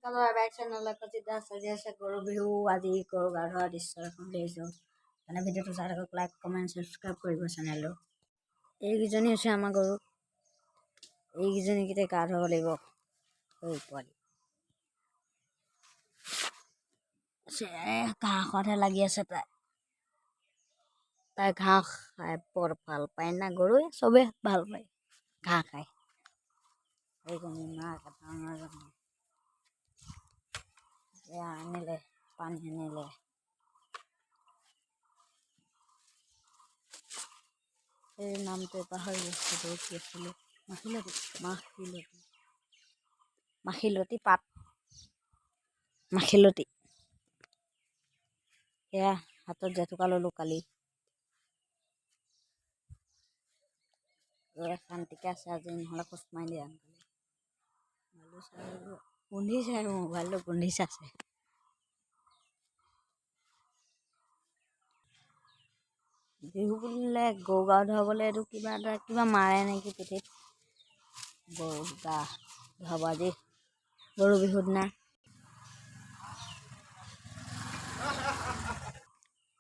Kalau baik channel aku tidak saja saya guru bihu adi guru garo di sana lezo. Karena video tu saya like, comment, subscribe kori channel lo. এইকেইজনী হৈছে আমাৰ গৰু এইকেইজনীকেইটা গা ধুব লাগিব পোৱালি ঘাঁহতহে লাগি আছে তাই ঘাঁহ খাই বৰ ভাল পায় না গৰুৱে চবে ভাল পায় ঘাঁহ খাই এইজনী মাক আনিলে পানী আনিলে এই নামটো পাহৰি গৈছিলোঁ কি আছিলে মাখিলতী পাত মাখিলতী এয়া হাতত জেতুকা ল'লোঁ কালি শান্তিকে আছে আজি নহ'লে খোজ মাৰি দিয়া গোন্ধিছে আৰু মোবাইলটো গোন্ধিছে আছে বিহু বুলিলে গৰু গা ধুৱাবলৈ এইটো কিবা মাৰে নেকি পিঠিত গৰু গা ধুৱাব আজি গৰু বিহুৰ দিনা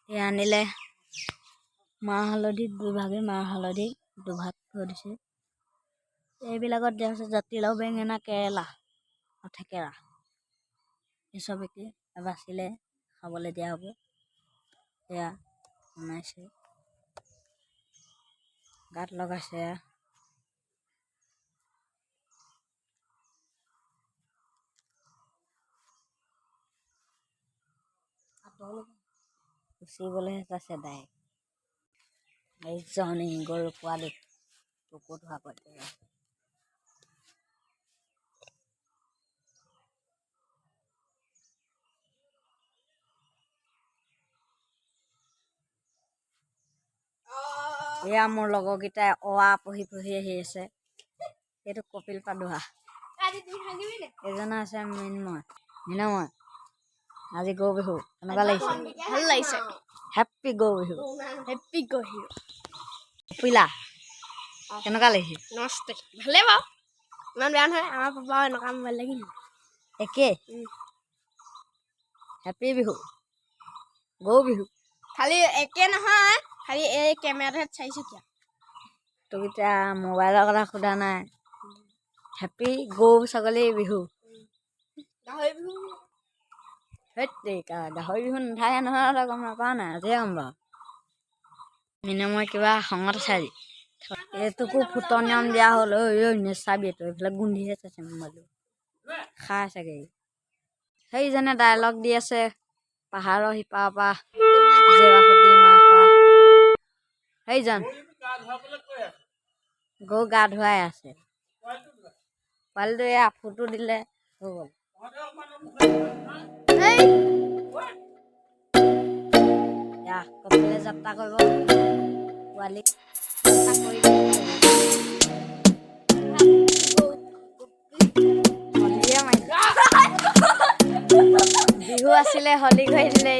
এয়া আনিলে মাহ হালধি দুভাগে মাহ হালধি দুভাগ থৈ দিছে এইবিলাকত দিয়া আছে জাতিলাও বেঙেনা কেৰেলা থেকেৰা এইচবকে বাচিলে খাবলৈ দিয়া হ'ব এয়া বনাইছে গাত লগাইছে গুচিবলৈ আছে দাই এইজনী গৰু পোৱালি টুকুৰ ধোৱা কৰি এয়া মোৰ লগৰকেইটাই পঢ়ি আহি আছে এইটো কপিল পাদুহা এজনা আছে মিনময় আজি গৰু বিহু কেনেকুৱা লাগিছে ভাল লাগিছে হেপ্পী গৰু বিহু কপিলা কেনেকুৱা লাগিছে নমস্তে ভালেই বাৰু ইমান বেয়া নহয় আমাৰ পাপাও এনেকুৱা মোবাইল লাগিল একে হেপ্পী বিহু গৰু বিহু খালি একে নহয় খালি এই কেমেৰাটোহে চাইছোঁ কিয় তোক এতিয়া মোবাইলৰ কথা সোধা নাই হেপ্পী গৰু ছাগলী বিহু গাহৰি বিহু গাহৰি বিহু নাথাকে নহয় তই গম নাপাৱ নাই আজিহে গম পাওঁ মিনময় কিবা খঙত আছে আজি এইটোকো ফুটনিয়ম দিয়া হ'ল নেচাবি এইটো এইফালে গোন্ধিহে চাইছে মোবাইলটো খাই চাগে সেইজনে ডাইলগ দি আছে পাহাৰৰ সিপাৰৰ পৰা জেৱাসতী মাৰ সেইজন গৰু গা ধুৱাই আছে পোৱালিটো এয়া ফটো দিলে হৈ গ'ল কপিলে যাত্ৰা কৰিব পোৱালি বিহু আছিলে হলি কৰি দিলে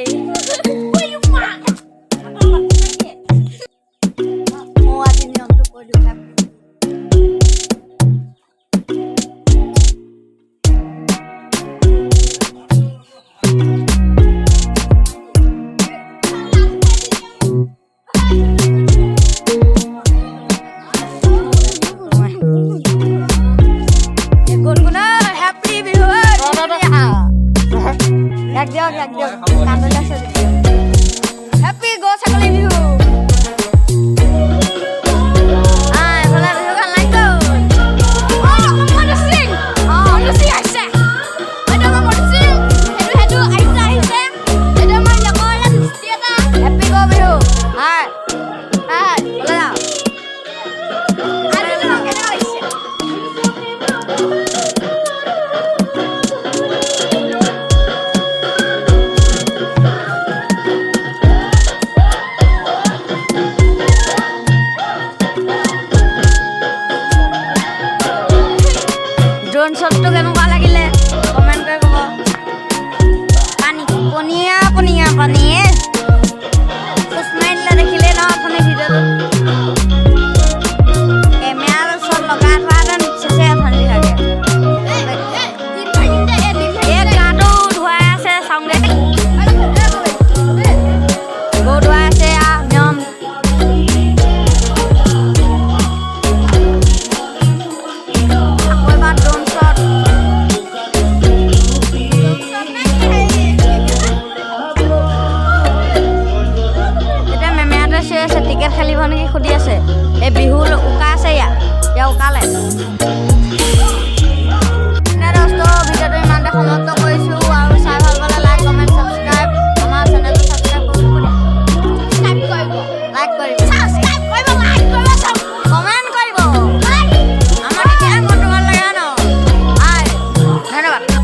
আজি নিয়মটো কৈ দিওঁ Happy go ছাগলী বিহু ক্ৰিকেট খেলিব নেকি সুধি আছে এই বিহু উকা আছে ইয়াত উকালে ভিডিঅ'টো